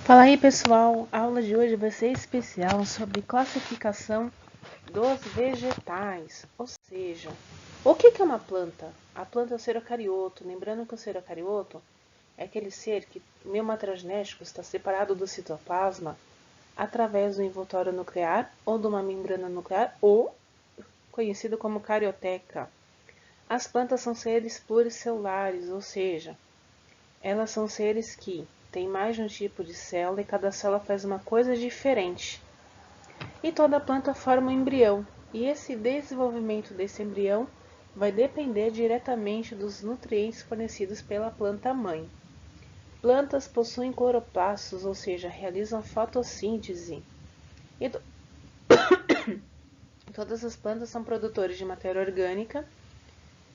Fala aí, pessoal, a aula de hoje vai ser especial sobre classificação dos vegetais, ou seja, o que é uma planta? A planta é o ser eucarioto, lembrando que o ser eucarioto é aquele ser que o meio matrogenético está separado do citoplasma através do envoltório nuclear ou de uma membrana nuclear ou conhecido como carioteca. As plantas são seres pluricelulares, ou seja, elas são seres que têm mais de um tipo de célula e cada célula faz uma coisa diferente. E toda planta forma um embrião, e esse desenvolvimento desse embrião vai depender diretamente dos nutrientes fornecidos pela planta mãe. Plantas possuem cloroplastos, ou seja, realizam fotossíntese. E todas as plantas são produtores de matéria orgânica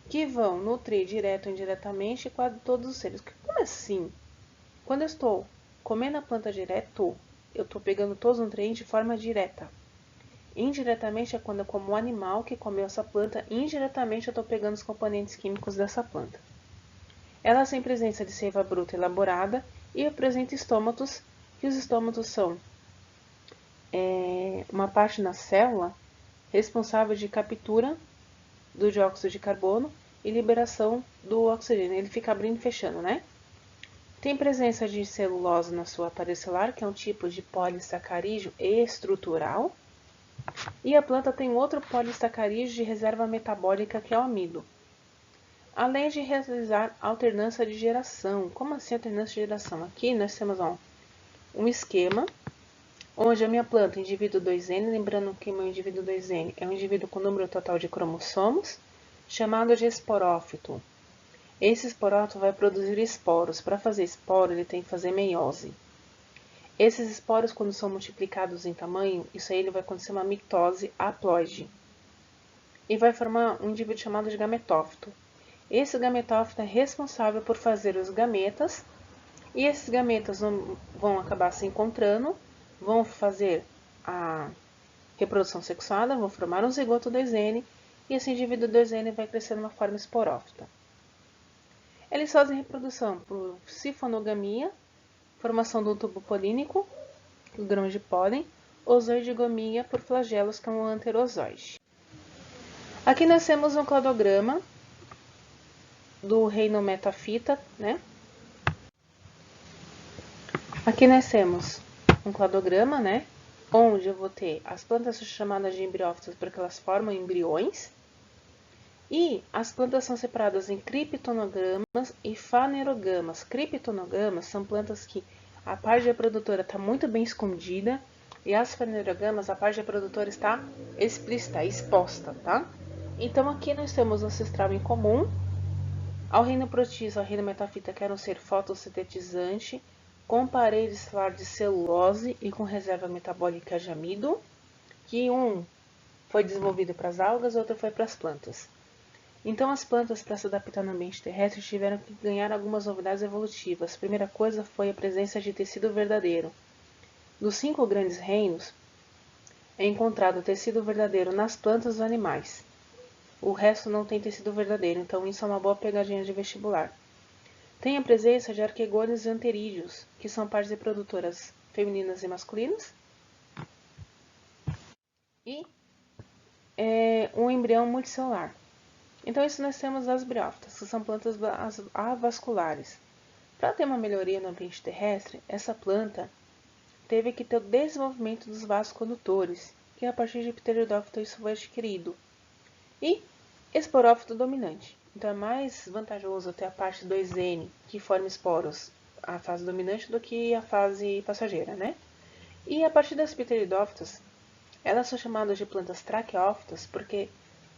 que vão nutrir direto ou indiretamente quase todos os seres. Como assim? Quando eu estou comendo a planta direto, eu estou pegando todos os nutrientes de forma direta. Indiretamente é quando eu como um animal que comeu essa planta, indiretamente eu estou pegando os componentes químicos dessa planta. Ela tem presença de seiva bruta elaborada e apresenta estômatos, que os estômatos são uma parte na célula responsável de captura do dióxido de carbono e liberação do oxigênio. Ele fica abrindo e fechando, né? Tem presença de celulose na sua parede celular, que é um tipo de polissacarídeo estrutural. E a planta tem outro polissacarídeo de reserva metabólica, que é o amido. Além de realizar alternância de geração. Como assim alternância de geração? Aqui nós temos um esquema, onde a minha planta, indivíduo 2N, lembrando que meu indivíduo 2N é um indivíduo com número total de cromossomos, chamado de esporófito. Esse esporófito vai produzir esporos. Para fazer esporo, ele tem que fazer meiose. Esses esporos, quando são multiplicados em tamanho, isso aí ele vai acontecer uma mitose haploide. E vai formar um indivíduo chamado de gametófito. Esse gametófito é responsável por fazer os gametas, e esses gametas vão acabar se encontrando, vão fazer a reprodução sexuada, vão formar um zigoto 2N, e esse indivíduo 2N vai crescer numa forma esporófita. Eles fazem reprodução por sifonogamia, formação do tubo polínico, o grão de pólen, ozoidigamia por flagelos, que é um anterozoide. Aqui nós temos um cladograma do reino metafita, né? Aqui nós temos um cladograma, né? Onde eu vou ter as plantas chamadas de embriófitas porque elas formam embriões. E as plantas são separadas em criptonogamas e fanerogamas. Criptonogamas são plantas que a parte reprodutora está muito bem escondida, e as fanerogamas, a parte reprodutora está explícita, exposta, tá? Então aqui nós temos o ancestral em comum, ao reino protista, ao reino metafita, que era um ser fotossintetizante, com parede celular de celulose e com reserva metabólica de amido, que um foi desenvolvido para as algas, outro foi para as plantas. Então, as plantas, para se adaptar no ambiente terrestre, tiveram que ganhar algumas novidades evolutivas. A primeira coisa foi a presença de tecido verdadeiro. Dos 5 grandes reinos, é encontrado tecido verdadeiro nas plantas dos animais. O resto não tem tecido verdadeiro, então isso é uma boa pegadinha de vestibular. Tem a presença de arquegônios e anterídeos, que são partes reprodutoras femininas e masculinas. E um embrião multicelular. Então, isso nós temos as briófitas, que são plantas avasculares. Para ter uma melhoria no ambiente terrestre, essa planta teve que ter o desenvolvimento dos vasos condutores, que a partir de pteridófito isso foi adquirido. E esporófito dominante. Então, é mais vantajoso ter a parte 2N, que forma esporos, a fase dominante, do que a fase passageira, né? E a partir das pteridófitas, elas são chamadas de plantas traqueófitas, porque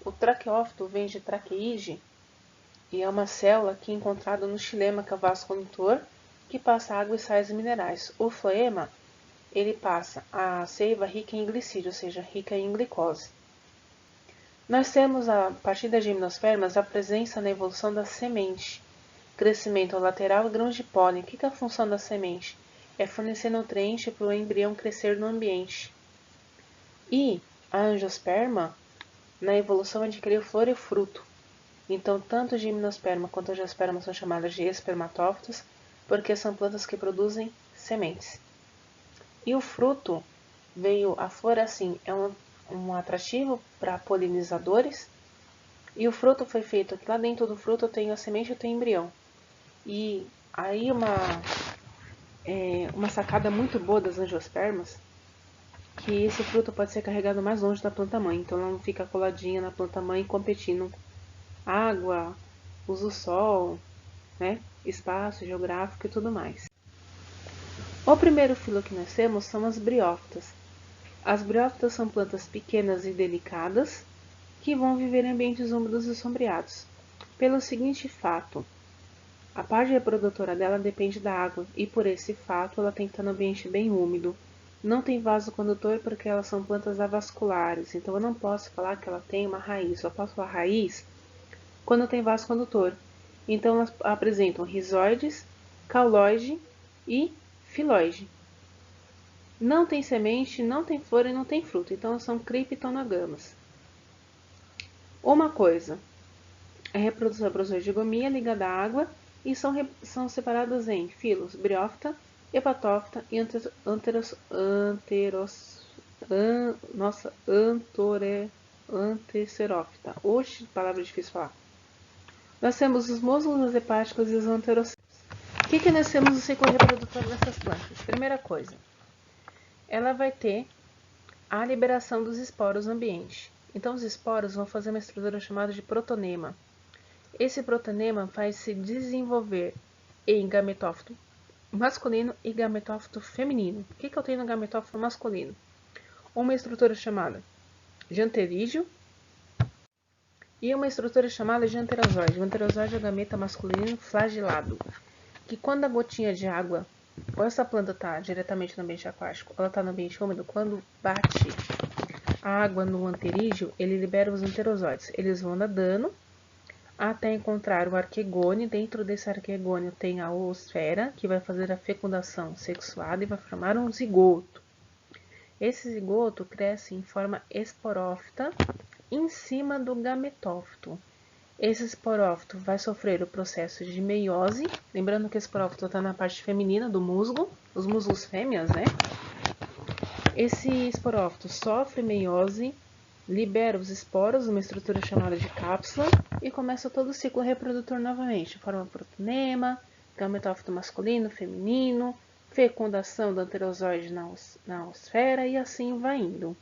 o traqueófito vem de traqueide e é uma célula que é encontrada no xilema, que é o vaso condutor, que passa água e sais minerais. O floema, ele passa a seiva rica em glicídio, ou seja, rica em glicose. Nós temos, a partir das gimnospermas, a presença na evolução da semente, crescimento lateral e grãos de pólen. O que é a função da semente? É fornecer nutriente para o embrião crescer no ambiente. E a angiosperma, na evolução, adquiriu flor e fruto. Então, tanto o gimnosperma quanto a angiosperma são chamadas de espermatófitos, porque são plantas que produzem sementes. E o fruto veio, a flor assim, é um atrativo para polinizadores. E o fruto foi feito, aqui lá dentro do fruto eu tenho a semente e eu tenho o embrião. E aí uma sacada muito boa das angiospermas, que esse fruto pode ser carregado mais longe da planta mãe, então ela não fica coladinha na planta mãe competindo água, uso sol, né, espaço geográfico e tudo mais. O primeiro filo que nós temos são as briófitas. As briófitas são plantas pequenas e delicadas que vão viver em ambientes úmidos e sombreados. Pelo seguinte fato, a parte reprodutora dela depende da água e por esse fato ela tem que estar no ambiente bem úmido. Não tem vaso condutor porque elas são plantas avasculares, então eu não posso falar que ela tem uma raiz, só posso falar raiz quando tem vaso condutor. Então elas apresentam rizoides, cauloide e filóide. Não tem semente, não tem flor e não tem fruto, então são criptonogamas. Uma coisa, a reprodução é prosodigonia ligada à água e são separadas em filos briófita, hepatófita e anterófita. Oxe, palavra difícil de falar. Nós temos os músculos hepáticos e os anterocitos. O que nós temos no ciclo reprodutor dessas plantas? Primeira coisa, ela vai ter a liberação dos esporos no ambiente. Então, os esporos vão fazer uma estrutura chamada de protonema. Esse protonema vai se desenvolver em gametófito masculino e gametófito feminino. O que eu tenho no gametófito masculino? Uma estrutura chamada de anterígio e uma estrutura chamada de anterozoide. O anterozoide é o gameta masculino flagelado, que quando a gotinha de água, ou essa planta está diretamente no ambiente aquático, ou ela está no ambiente úmido, quando bate a água no anterígio, ele libera os anterozoides. Eles vão nadando até encontrar o arquegônio. Dentro desse arquegônio tem a oosfera, que vai fazer a fecundação sexuada e vai formar um zigoto. Esse zigoto cresce em forma esporófita em cima do gametófito. Esse esporófito vai sofrer o processo de meiose, lembrando que o esporófito está na parte feminina do musgo, os músculos fêmeas, né? Esse esporófito sofre meiose, libera os esporos, uma estrutura chamada de cápsula, e começa todo o ciclo reprodutor novamente. Forma protonema, gametófito masculino, feminino, fecundação do anterozoide na osfera e assim vai indo.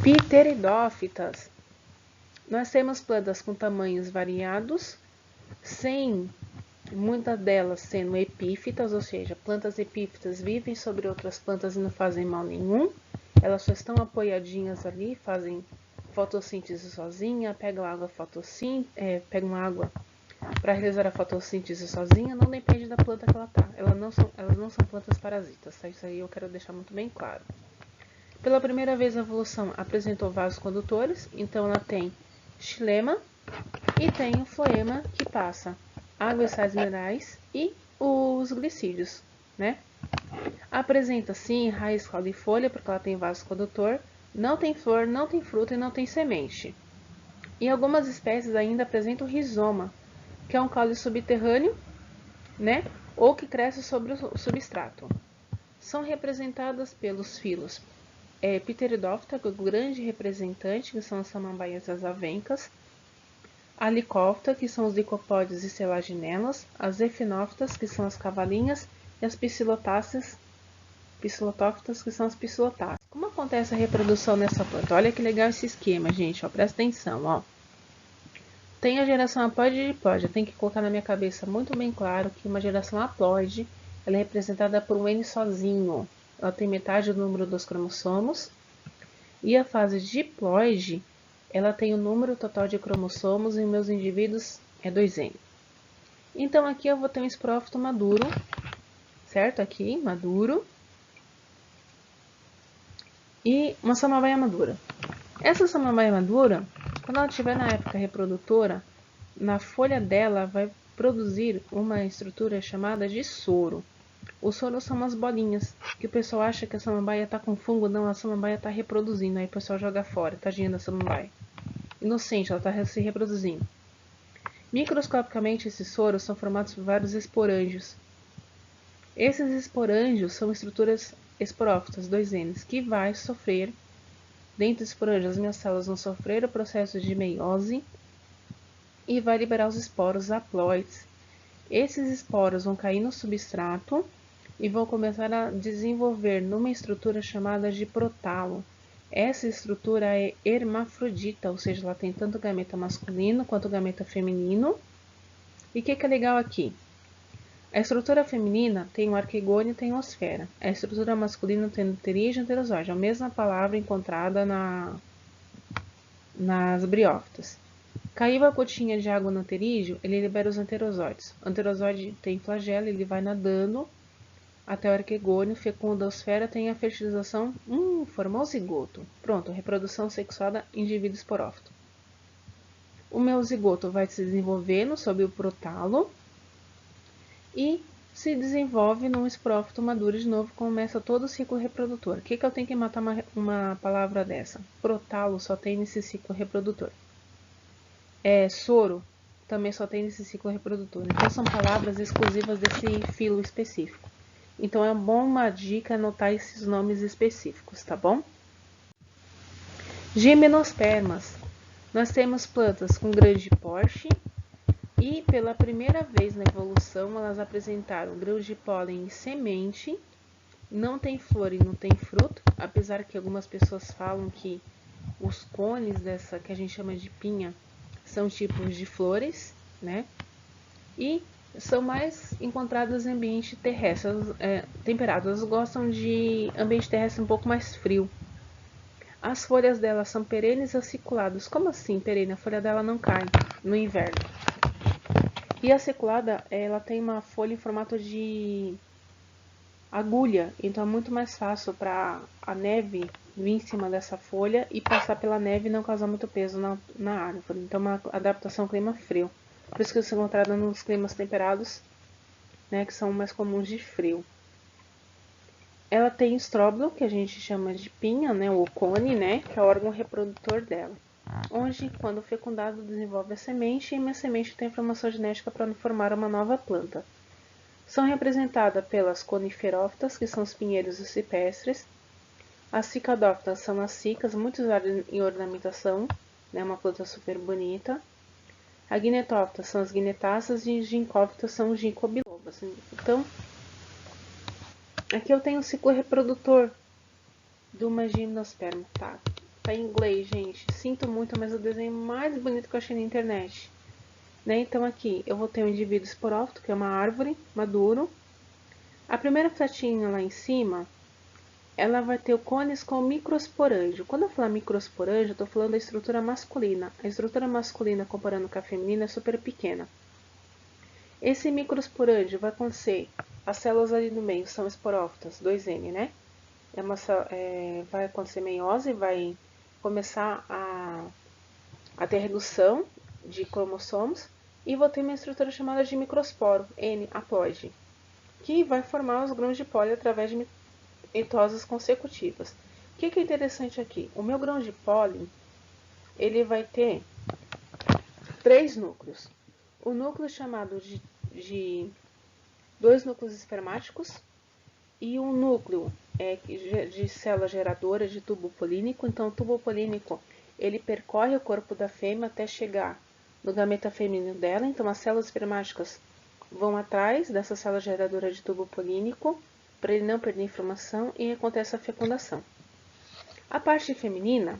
Pteridófitas. Nós temos plantas com tamanhos variados, sem muitas delas sendo epífitas, ou seja, plantas epífitas vivem sobre outras plantas e não fazem mal nenhum. Elas só estão apoiadinhas ali, fazem fotossíntese sozinha, pegam água para realizar a fotossíntese sozinha, não depende da planta que ela está. Elas não são plantas parasitas, tá? Isso aí eu quero deixar muito bem claro. Pela primeira vez a evolução apresentou vasos condutores, então ela tem xilema e tem o floema que passa água e sais minerais e os glicídios, né? Apresenta sim raiz, caule e folha, porque ela tem vaso condutor, não tem flor, não tem fruto e não tem semente. E algumas espécies ainda apresentam rizoma, que é um caule subterrâneo, né? Ou que cresce sobre o substrato. São representadas pelos filos Pteridófita, que é o grande representante, que são as samambaias e as avencas, a licófita, que são os licopódios e selaginelas, as efinófitas, que são as cavalinhas, e as psilotófitas, que são as psilotáceas. Como acontece a reprodução nessa planta? Olha que legal esse esquema, gente, ó, presta atenção, ó. Tem a geração haploide e diploide. Eu tenho que colocar na minha cabeça muito bem claro que uma geração haploide ela é representada por um N sozinho. Ela tem metade do número dos cromossomos. E a fase diploide, ela tem o número total de cromossomos e meus indivíduos é 2N. Então aqui eu vou ter um esporófito maduro, certo? Aqui, maduro. E uma samambaia madura. Essa samambaia madura, quando ela estiver na época reprodutora, na folha dela vai produzir uma estrutura chamada de soro. Os soros são umas bolinhas, que o pessoal acha que a samambaia está com fungo, não, a samambaia está reproduzindo, aí o pessoal joga fora, tadinha da samambaia. Inocente, ela está se reproduzindo. Microscopicamente, esses soros são formados por vários esporângios. Esses esporângios são estruturas esporófitas, 2Ns, que vai sofrer, dentro dos esporângios, as minhas células vão sofrer o processo de meiose e vai liberar os esporos haploides. Esses esporos vão cair no substrato e vão começar a desenvolver numa estrutura chamada de protalo. Essa estrutura é hermafrodita, ou seja, ela tem tanto gameta masculino quanto gameta feminino. E o que é legal aqui? A estrutura feminina tem o arquegônio e tem a osfera. A estrutura masculina tem o pterígio e o pterozoide, a mesma palavra encontrada nas briófitas. Caiu a gotinha de água no pterígio, ele libera os anterozoides. O anterozoide tem flagelo, ele vai nadando até o arquegônio, fecunda a osfera, tem a fertilização, formou o zigoto. Pronto, reprodução sexuada, indivíduo esporófito. O meu zigoto vai se desenvolvendo sob o protalo e se desenvolve num esporófito maduro de novo, começa todo o ciclo reprodutor. O que eu tenho que matar uma palavra dessa? Protalo só tem nesse ciclo reprodutor. Soro também só tem nesse ciclo reprodutor. Então, são palavras exclusivas desse filo específico. Então, é uma dica anotar esses nomes específicos, tá bom? Gimnospermas. Nós temos plantas com grande porte e, pela primeira vez na evolução, elas apresentaram grãos de pólen e semente. Não tem flor e não tem fruto, apesar que algumas pessoas falam que os cones dessa, que a gente chama de pinha, são tipos de flores, né? E são mais encontradas em ambiente terrestre, temperado. Elas gostam de ambiente terrestre um pouco mais frio. As folhas delas são perenes aciculadas. Como assim perene? A folha dela não cai no inverno. E a aciculada, ela tem uma folha em formato de agulha, então é muito mais fácil para a neve vir em cima dessa folha e passar pela neve e não causar muito peso na árvore. Então, uma adaptação ao clima frio. Por isso que isso é encontrado nos climas temperados, né, que são mais comuns de frio. Ela tem estróbilo, que a gente chama de pinha, né, ou cone, né, que é o órgão reprodutor dela. Onde, quando fecundado, desenvolve a semente e a semente tem informação genética para formar uma nova planta. São representadas pelas coniferófitas, que são os pinheiros cipestres. As cicadófitas são as cicas, muito usadas em ornamentação, né, uma planta super bonita. A guinetófita são as guinetáceas e ginkófitas são os ginkgo bilobas. Então, aqui eu tenho o ciclo reprodutor de uma gimnosperma. Tá em inglês, gente. Sinto muito, mas o desenho mais bonito que eu achei na internet. Né? Então, aqui eu vou ter um indivíduo esporófito, que é uma árvore, maduro. A primeira fletinha lá em cima, ela vai ter o cones com microsporângio. Quando eu falar microsporângio, eu estou falando da estrutura masculina. A estrutura masculina, comparando com a feminina, é super pequena. Esse microsporângio vai acontecer, as células ali no meio são esporófitas, 2N, né? Vai acontecer meiose, vai começar a ter redução de cromossomos e vou ter uma estrutura chamada de microsporo, N, haploide, que vai formar os grãos de pólen através de mitoses consecutivas. O que é interessante aqui? O meu grão de pólen, ele vai ter 3 núcleos. O núcleo chamado de 2 núcleos espermáticos e um núcleo de célula geradora de tubo polínico. Então, o tubo polínico, ele percorre o corpo da fêmea até chegar no gameta feminino dela. Então, as células espermáticas vão atrás dessa célula geradora de tubo polínico para ele não perder informação e acontece a fecundação. A parte feminina,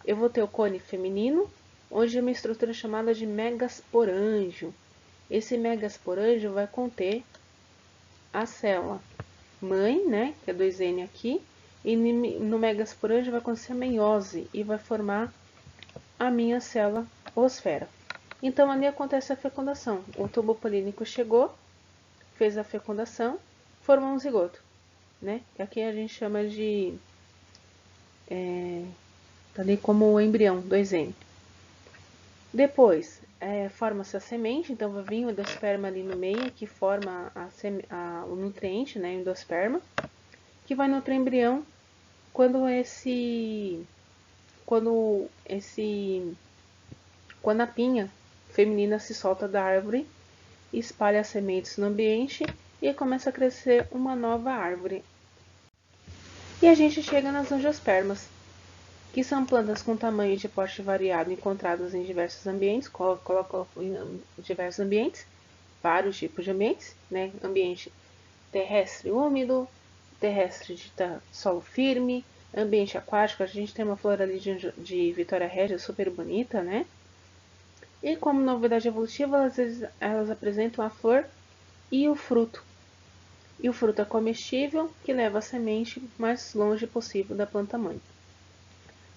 eu vou ter o cone feminino, onde é uma estrutura chamada de megasporângio. Esse megasporângio vai conter a célula mãe, né, que é 2N aqui, e no megasporângio vai acontecer a meiose e vai formar a minha célula osfera. Então, ali acontece a fecundação. O tubo polínico chegou, fez a fecundação, formou um zigoto, né? Aqui a gente chama de ali como o embrião, 2N. Depois, forma-se a semente, então vai vir o endosperma ali no meio, que forma o nutriente, né, o endosperma, que vai nutrir o embrião quando a pinha feminina se solta da árvore, espalha as sementes no ambiente e começa a crescer uma nova árvore. E a gente chega nas angiospermas, que são plantas com tamanho de porte variado encontradas em diversos ambientes, coloco em diversos ambientes, vários tipos de ambientes, né? Ambiente terrestre úmido, terrestre de solo firme, ambiente aquático. A gente tem uma flor ali de Vitória Régia super bonita, né? E como novidade evolutiva, elas apresentam a flor e o fruto. E o fruto é comestível, que leva a semente mais longe possível da planta-mãe. O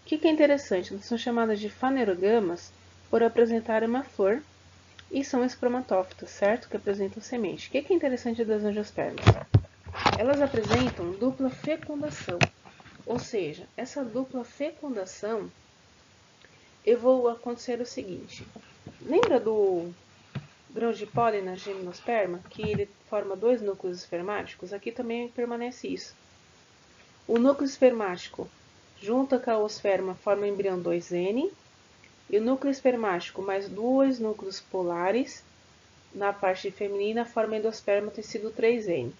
que é interessante? Elas são chamadas de fanerogamas por apresentarem uma flor e são espermatófitas, certo? Que apresentam semente. O que é interessante das angiospermas? Elas apresentam dupla fecundação, ou seja, essa dupla fecundação vai acontecer o seguinte. Lembra do grão de pólen na gimnosperma, que ele forma dois núcleos espermáticos? Aqui também permanece isso. O núcleo espermático junta com a oosperma forma o embrião 2N, e o núcleo espermático mais dois núcleos polares na parte feminina forma endosperma tecido 3N.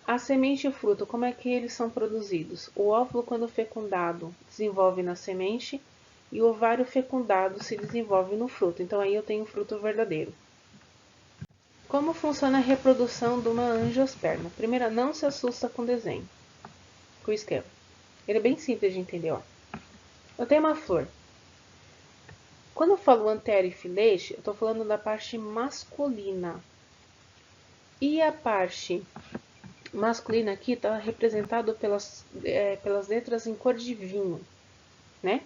A semente e o fruto, como é que eles são produzidos? O óvulo, quando fecundado, desenvolve na semente e o ovário fecundado se desenvolve no fruto. Então aí eu tenho o fruto verdadeiro. Como funciona a reprodução de uma angiosperma? Primeiro, não se assusta com o desenho, com o esquema. Ele é bem simples de entender, ó. Eu tenho uma flor. Quando eu falo antero e filete, eu estou falando da parte masculina. E a parte masculina aqui está representado pelas letras em cor de vinho, né?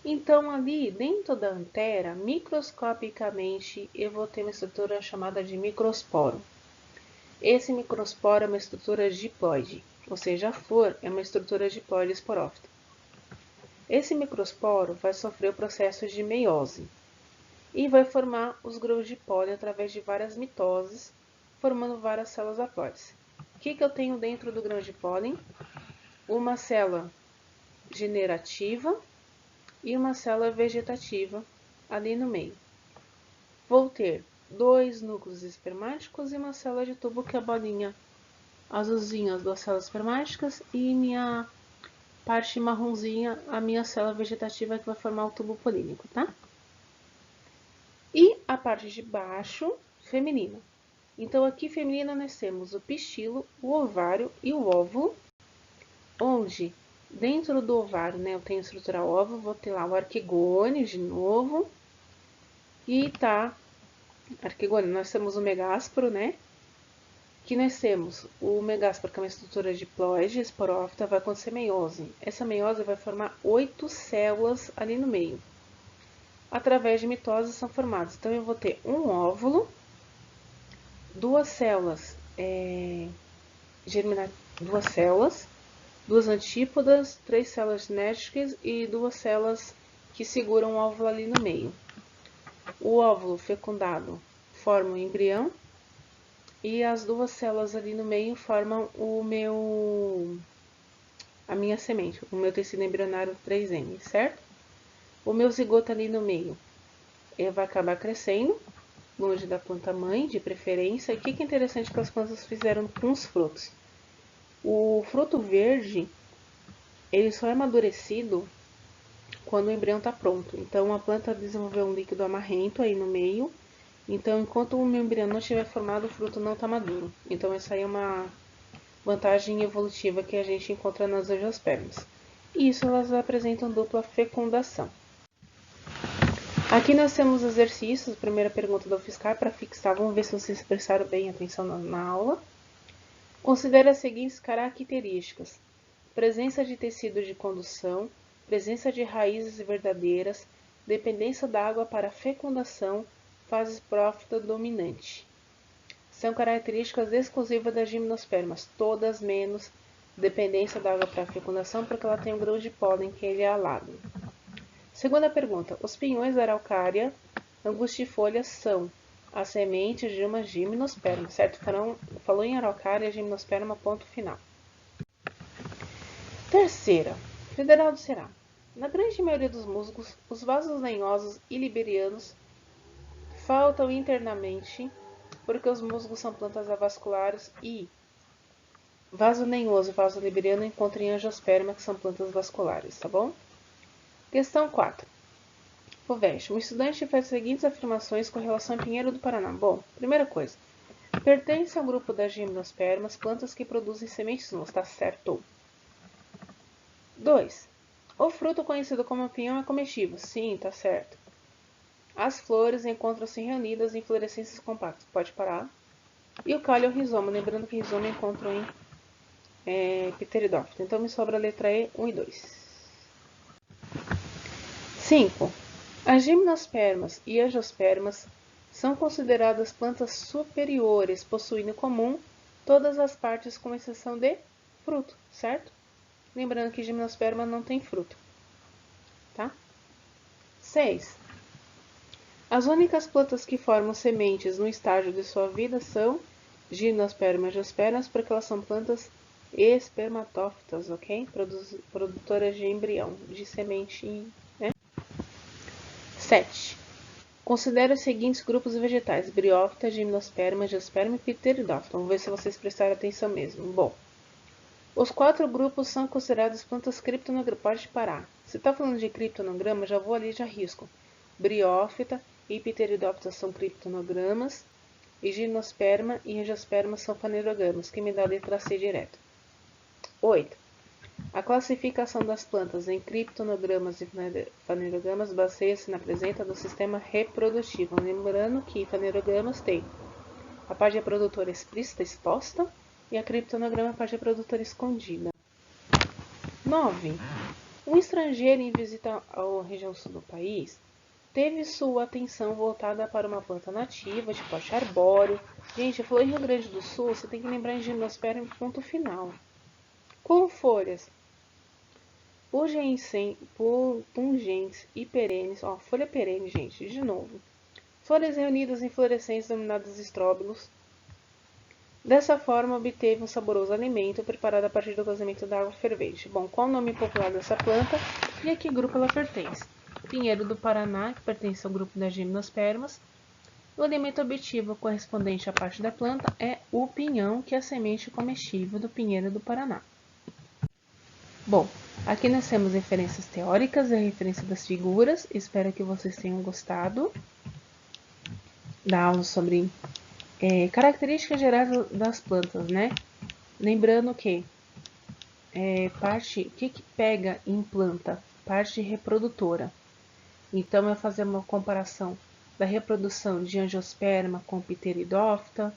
Então, ali dentro da antera, microscopicamente, eu vou ter uma estrutura chamada de microsporo. Esse microsporo é uma estrutura diploide, ou seja, a flor é uma estrutura diploide esporófita. Esse microsporo vai sofrer o processo de meiose e vai formar os grãos de pólen através de várias mitoses, formando várias células haploides. O que eu tenho dentro do grão de pólen? Uma célula generativa e uma célula vegetativa ali no meio. Vou ter dois núcleos espermáticos e uma célula de tubo, que é a bolinha azulzinha, as duas células espermáticas, e minha parte marronzinha, a minha célula vegetativa, que vai formar o tubo polínico, tá? E a parte de baixo, feminina. Então, aqui feminina nós temos o pistilo, o ovário e o óvulo, onde dentro do ovário, né, eu tenho estrutura óvulo, vou ter lá o arquegônio de novo, e tá, arquegônio, nós temos o megásporo, né, que nós temos o megásporo, que é uma estrutura diploide, esporófita, vai acontecer meiose. Essa meiose vai formar 8 células ali no meio. Através de mitose são formadas. Então, eu vou ter um óvulo, duas células duas antípodas, 3 células cinéticas e 2 células que seguram o óvulo ali no meio. O óvulo fecundado forma o embrião e as 2 células ali no meio formam a minha semente, o meu tecido embrionário 3M, certo? O meu zigoto ali no meio vai acabar crescendo, longe da planta mãe, de preferência. E o que é interessante que as plantas fizeram com os frutos? O fruto verde, ele só é amadurecido quando o embrião está pronto. Então, a planta desenvolveu um líquido amarrento aí no meio. Então, enquanto o meu embrião não estiver formado, o fruto não está maduro. Então, essa aí é uma vantagem evolutiva que a gente encontra nas angiospermas. E isso, elas apresentam dupla fecundação. Aqui nós temos exercícios, a primeira pergunta do UFSCar para fixar. Vamos ver se vocês prestaram bem atenção na aula. Considere as seguintes características: presença de tecido de condução, presença de raízes verdadeiras, dependência da água para fecundação, fase esporófita dominante. São características exclusivas das gimnospermas, todas menos dependência da água para fecundação, porque ela tem um grão de pólen que ele é alado. Segunda pergunta: os pinhões da araucária angustifolha são as sementes de uma gimnosperma, certo? Falou em araucária, gimnosperma, ponto final. Terceira, federal do Ceará. Na grande maioria dos musgos, os vasos lenhosos e liberianos faltam internamente porque os musgos são plantas avasculares e vaso lenhoso e vaso libriano encontram em angiosperma, que são plantas vasculares, tá bom? Questão 4. FUVEST. Um estudante fez as seguintes afirmações com relação ao pinheiro do Paraná. Bom, primeira coisa. Pertence ao grupo das gimnospermas, plantas que produzem sementes nuas, tá certo? 2. O fruto conhecido como pinhão é comestível. Sim, tá certo. As flores encontram-se reunidas em inflorescências compactas. Pode parar. E o caule é o rizoma. Lembrando que rizoma encontram em Pteridófita. Então me sobra a letra E, 1 e 2. 5. As gimnospermas e angiospermas são consideradas plantas superiores, possuindo em comum todas as partes com exceção de fruto, certo? Lembrando que gimnosperma não tem fruto, tá? 6. As únicas plantas que formam sementes no estágio de sua vida são gimnosperma e angiospermas, porque elas são plantas espermatófitas, ok? Produtoras de embrião, de semente, né? 7. Considere os seguintes grupos vegetais: briófita, gimnosperma, angiosperma e pteridófita. Vamos ver se vocês prestaram atenção mesmo. Bom, os 4 grupos são considerados plantas criptonogramas. Pode parar. Se está falando de criptonograma, já vou ali e já risco. Briófita e pteridófita são criptonogramas, e gimnosperma e angiosperma são fanerogramas, que me dá a letra C direto. 8. A classificação das plantas em criptonogramas e fanerogramas baseia-se na presença do sistema reprodutivo. Lembrando que fanerogramas tem a parte reprodutora explícita exposta e a criptonograma a parte reprodutora escondida. 9. Um estrangeiro em visita à região sul do país teve sua atenção voltada para uma planta nativa de porte arbóreo. Gente, falou em Rio Grande do Sul, você tem que lembrar em gimnosperma ponto final. Com folhas pungentes e perenes, ó, folha perene, gente, de novo. Folhas reunidas em inflorescências denominadas estróbilos. Dessa forma, obteve um saboroso alimento preparado a partir do cozimento da água fervente. Bom, qual o nome popular dessa planta e a que grupo ela pertence? Pinheiro do Paraná, que pertence ao grupo das gimnospermas. O alimento obtido correspondente à parte da planta é o pinhão, que é a semente comestível do pinheiro do Paraná. Bom, aqui nós temos referências teóricas e a referência das figuras. Espero que vocês tenham gostado da aula sobre características gerais das plantas, né? Lembrando que o que pega em planta? Parte reprodutora. Então, é fazer uma comparação da reprodução de angiosperma com pteridófita,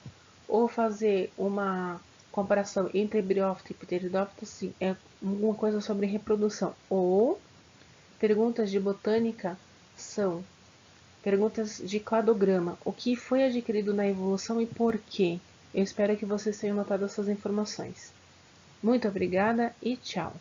ou fazer uma comparação entre briófita e pteridófita, sim, é alguma coisa sobre reprodução. Ou perguntas de botânica são perguntas de cladograma. O que foi adquirido na evolução e por quê? Eu espero que vocês tenham notado essas informações. Muito obrigada e tchau!